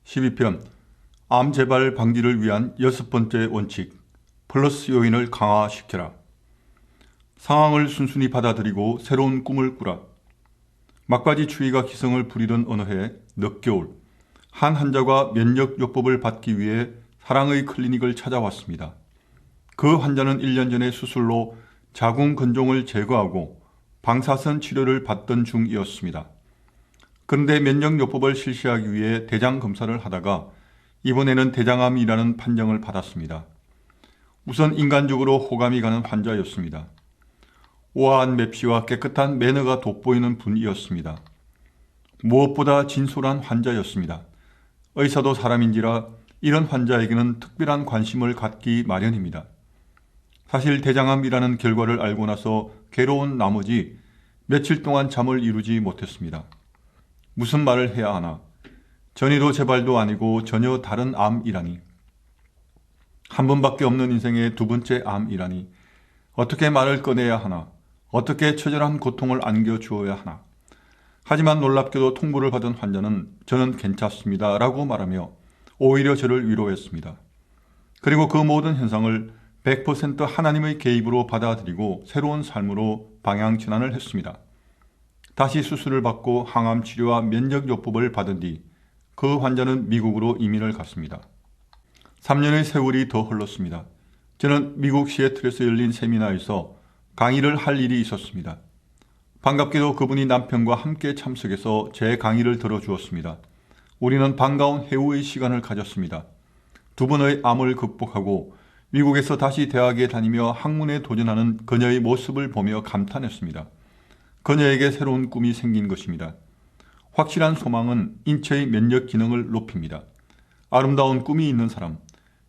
12편 암 재발 방지를 위한 6번째 원칙 플러스 요인을 강화시켜라. 상황을 순순히 받아들이고 새로운 꿈을 꾸라. 막바지 추위가 기승을 부리던 어느 해 늦겨울, 한 환자가 면역요법을 받기 위해 사랑의 클리닉을 찾아왔습니다. 그 환자는 1년 전에 수술로 자궁근종을 제거하고 방사선 치료를 받던 중이었습니다. 그런데 면역요법을 실시하기 위해 대장 검사를 하다가 이번에는 대장암이라는 판정을 받았습니다. 우선 인간적으로 호감이 가는 환자였습니다. 우아한 맵시와 깨끗한 매너가 돋보이는 분이었습니다. 무엇보다 진솔한 환자였습니다. 의사도 사람인지라 이런 환자에게는 특별한 관심을 갖기 마련입니다. 사실 대장암이라는 결과를 알고 나서 괴로운 나머지 며칠 동안 잠을 이루지 못했습니다. 무슨 말을 해야 하나? 전이도 재발도 아니고 전혀 다른 암이라니. 한 번밖에 없는 인생의 두 번째 암이라니. 어떻게 말을 꺼내야 하나? 어떻게 처절한 고통을 안겨주어야 하나? 하지만 놀랍게도 통보를 받은 환자는 저는 괜찮습니다 라고 말하며 오히려 저를 위로했습니다. 그리고 그 모든 현상을 100% 하나님의 개입으로 받아들이고 새로운 삶으로 방향 전환을 했습니다. 다시 수술을 받고 항암 치료와 면역요법을 받은 뒤 그 환자는 미국으로 이민을 갔습니다. 3년의 세월이 더 흘렀습니다. 저는 미국 시애틀에서 열린 세미나에서 강의를 할 일이 있었습니다. 반갑게도 그분이 남편과 함께 참석해서 제 강의를 들어주었습니다. 우리는 반가운 해우의 시간을 가졌습니다. 두 번의 암을 극복하고 미국에서 다시 대학에 다니며 학문에 도전하는 그녀의 모습을 보며 감탄했습니다. 그녀에게 새로운 꿈이 생긴 것입니다. 확실한 소망은 인체의 면역 기능을 높입니다. 아름다운 꿈이 있는 사람,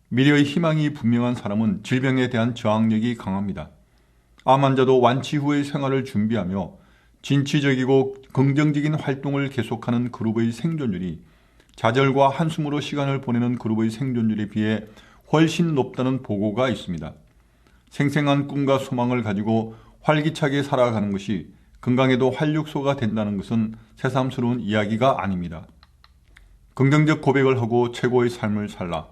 미래의 희망이 분명한 사람은 질병에 대한 저항력이 강합니다. 암 환자도 완치 후의 생활을 준비하며 진취적이고 긍정적인 활동을 계속하는 그룹의 생존율이 좌절과 한숨으로 시간을 보내는 그룹의 생존율에 비해 훨씬 높다는 보고가 있습니다. 생생한 꿈과 소망을 가지고 활기차게 살아가는 것이 건강에도 활력소가 된다는 것은 새삼스러운 이야기가 아닙니다. 긍정적 고백을 하고 최고의 삶을 살라.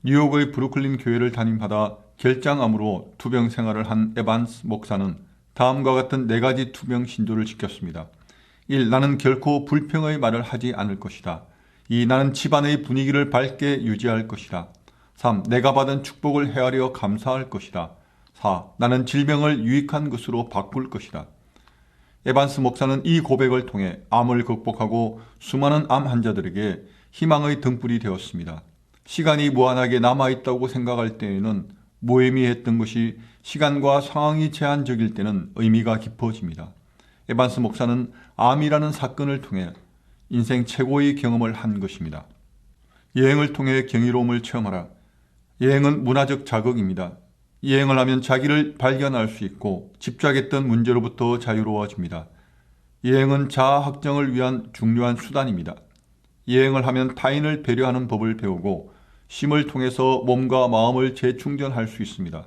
뉴욕의 브루클린 교회를 담임받아 결장암으로 투병 생활을 한 에반스 목사는 다음과 같은 4가지 투병 신조를 지켰습니다. 1. 나는 결코 불평의 말을 하지 않을 것이다. 2. 나는 집안의 분위기를 밝게 유지할 것이다. 3. 내가 받은 축복을 헤아려 감사할 것이다. 4. 나는 질병을 유익한 것으로 바꿀 것이다. 에반스 목사는 이 고백을 통해 암을 극복하고 수많은 암 환자들에게 희망의 등불이 되었습니다. 시간이 무한하게 남아있다고 생각할 때에는 무의미했던 것이 시간과 상황이 제한적일 때는 의미가 깊어집니다. 에반스 목사는 암이라는 사건을 통해 인생 최고의 경험을 한 것입니다. 여행을 통해 경이로움을 체험하라. 여행은 문화적 자극입니다. 여행을 하면 자기를 발견할 수 있고 집착했던 문제로부터 자유로워집니다. 여행은 자아 확정을 위한 중요한 수단입니다. 여행을 하면 타인을 배려하는 법을 배우고 쉼을 통해서 몸과 마음을 재충전할 수 있습니다.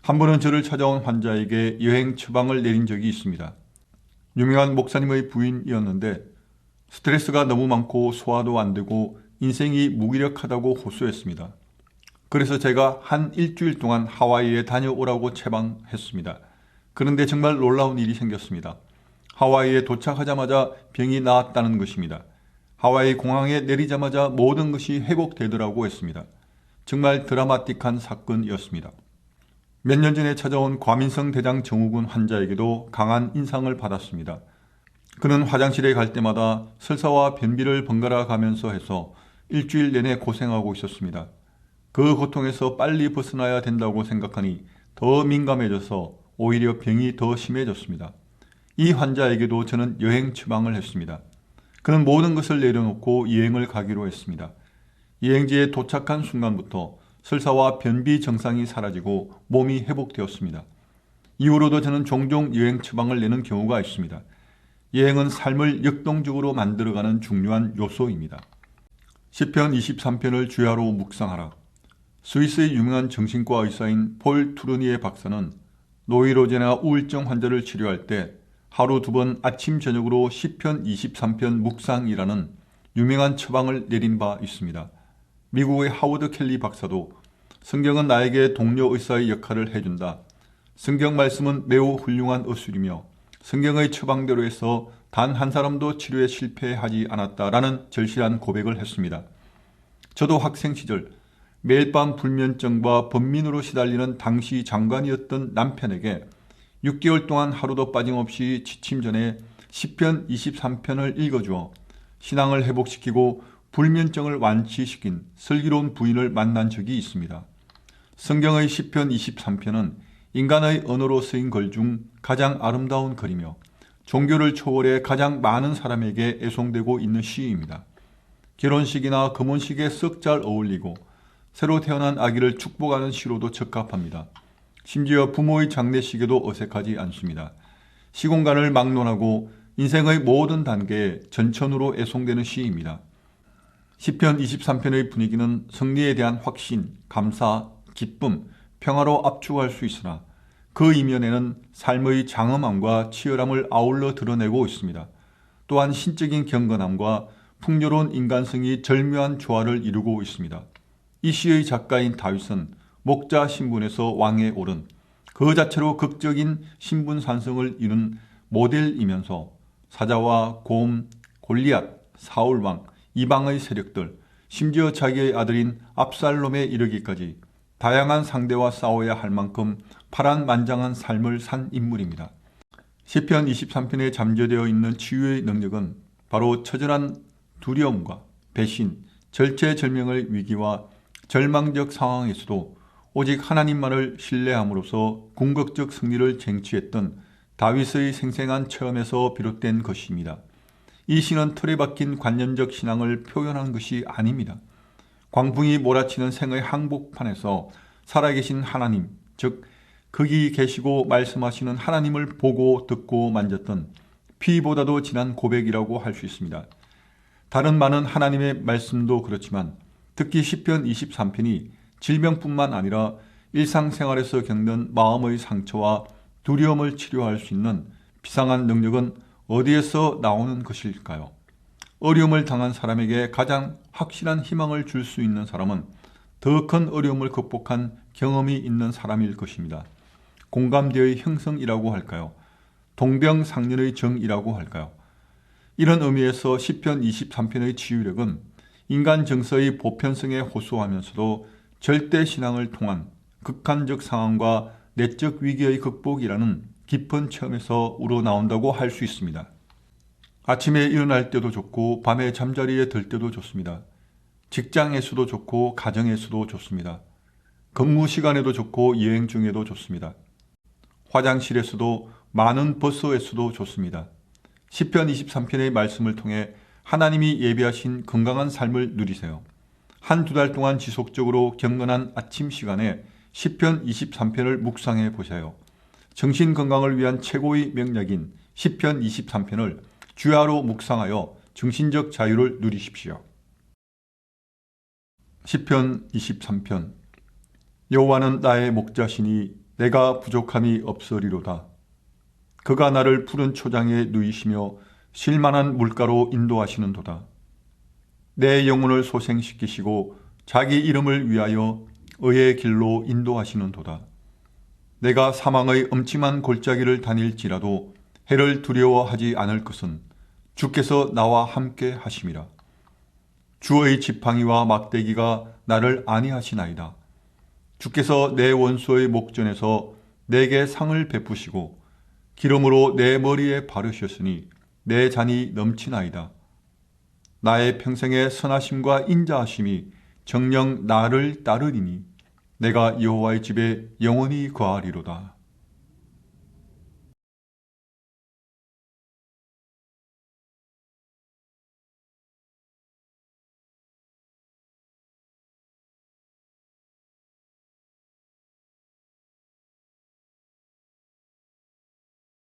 한 번은 저를 찾아온 환자에게 여행 처방을 내린 적이 있습니다. 유명한 목사님의 부인이었는데 스트레스가 너무 많고 소화도 안 되고 인생이 무기력하다고 호소했습니다. 그래서 제가 한 일주일 동안 하와이에 다녀오라고 처방했습니다. 그런데 정말 놀라운 일이 생겼습니다. 하와이에 도착하자마자 병이 나았다는 것입니다. 하와이 공항에 내리자마자 모든 것이 회복되더라고 했습니다. 정말 드라마틱한 사건이었습니다. 몇 년 전에 찾아온 과민성 대장 증후군 환자에게도 강한 인상을 받았습니다. 그는 화장실에 갈 때마다 설사와 변비를 번갈아 가면서 해서 일주일 내내 고생하고 있었습니다. 그 고통에서 빨리 벗어나야 된다고 생각하니 더 민감해져서 오히려 병이 더 심해졌습니다. 이 환자에게도 저는 여행 처방을 했습니다. 그는 모든 것을 내려놓고 여행을 가기로 했습니다. 여행지에 도착한 순간부터 설사와 변비 증상이 사라지고 몸이 회복되었습니다. 이후로도 저는 종종 여행 처방을 내는 경우가 있습니다. 여행은 삶을 역동적으로 만들어가는 중요한 요소입니다. 시편 23편을 주야로 묵상하라. 스위스의 유명한 정신과 의사인 폴 투르니에 박사는 노이로제나 우울증 환자를 치료할 때 하루 2번 아침 저녁으로 시편 23편 묵상이라는 유명한 처방을 내린 바 있습니다. 미국의 하워드 켈리 박사도 성경은 나에게 동료 의사의 역할을 해준다. 성경 말씀은 매우 훌륭한 의술이며 성경의 처방대로 해서 단 한 사람도 치료에 실패하지 않았다라는 절실한 고백을 했습니다. 저도 학생 시절 매일 밤 불면증과 번민으로 시달리는 당시 장관이었던 남편에게 6개월 동안 하루도 빠짐없이 취침 전에 시편 23편을 읽어주어 신앙을 회복시키고 불면증을 완치시킨 슬기로운 부인을 만난 적이 있습니다. 성경의 시편 23편은 인간의 언어로 쓰인 글 중 가장 아름다운 글이며 종교를 초월해 가장 많은 사람에게 애송되고 있는 시입니다. 결혼식이나 금혼식에 썩 잘 어울리고 새로 태어난 아기를 축복하는 시로도 적합합니다. 심지어 부모의 장례식에도 어색하지 않습니다. 시공간을 막론하고 인생의 모든 단계에 전천후로 애송되는 시입니다. 시편 23편의 분위기는 승리에 대한 확신, 감사, 기쁨, 평화로 압축할 수 있으나 그 이면에는 삶의 장엄함과 치열함을 아울러 드러내고 있습니다. 또한 신적인 경건함과 풍요로운 인간성이 절묘한 조화를 이루고 있습니다. 이 시의 작가인 다윗은 목자 신분에서 왕에 오른 그 자체로 극적인 신분 산성을 이룬 모델이면서 사자와 곰, 골리앗, 사울왕, 이방의 세력들, 심지어 자기의 아들인 압살롬에 이르기까지 다양한 상대와 싸워야 할 만큼 파란만장한 삶을 산 인물입니다. 시편 23편에 잠재되어 있는 치유의 능력은 바로 처절한 두려움과 배신, 절체절명의 위기와 절망적 상황에서도 오직 하나님만을 신뢰함으로써 궁극적 승리를 쟁취했던 다윗의 생생한 체험에서 비롯된 것입니다. 이 시는 틀에 박힌 관념적 신앙을 표현한 것이 아닙니다. 광풍이 몰아치는 생의 항복판에서 살아계신 하나님, 즉 거기 계시고 말씀하시는 하나님을 보고 듣고 만졌던 피보다도 진한 고백이라고 할 수 있습니다. 다른 많은 하나님의 말씀도 그렇지만 특히 시편 23편이 질병뿐만 아니라 일상생활에서 겪는 마음의 상처와 두려움을 치료할 수 있는 비상한 능력은 어디에서 나오는 것일까요? 어려움을 당한 사람에게 가장 확실한 희망을 줄 수 있는 사람은 더 큰 어려움을 극복한 경험이 있는 사람일 것입니다. 공감대의 형성이라고 할까요? 동병상련의 정이라고 할까요? 이런 의미에서 시편 23편의 치유력은 인간 정서의 보편성에 호소하면서도 절대 신앙을 통한 극한적 상황과 내적 위기의 극복이라는 깊은 체험에서 우러나온다고 할 수 있습니다. 아침에 일어날 때도 좋고 밤에 잠자리에 들 때도 좋습니다. 직장에서도 좋고 가정에서도 좋습니다. 근무 시간에도 좋고 여행 중에도 좋습니다. 화장실에서도 많은 버스에서도 좋습니다. 시편 23편의 말씀을 통해 하나님이 예비하신 건강한 삶을 누리세요. 한두 달 동안 지속적으로 경건한 아침 시간에 시편 23편을 묵상해 보세요. 정신 건강을 위한 최고의 명약인 시편 23편을 주야로 묵상하여 정신적 자유를 누리십시오. 시편 23편. 여호와는 나의 목자시니 내가 부족함이 없으리로다. 그가 나를 푸른 초장에 누이시며 쉴만한 물가로 인도하시는도다. 내 영혼을 소생시키시고 자기 이름을 위하여 의의 길로 인도하시는도다. 내가 사망의 엄침한 골짜기를 다닐지라도 해를 두려워하지 않을 것은 주께서 나와 함께 하심이라. 주의 지팡이와 막대기가 나를 안위하시나이다. 주께서 내 원수의 목전에서 내게 상을 베푸시고 기름으로 내 머리에 바르셨으니 내 잔이 넘치나이다. 나의 평생의 선하심과 인자하심이 정녕 나를 따르리니 내가 여호와의 집에 영원히 거하리로다.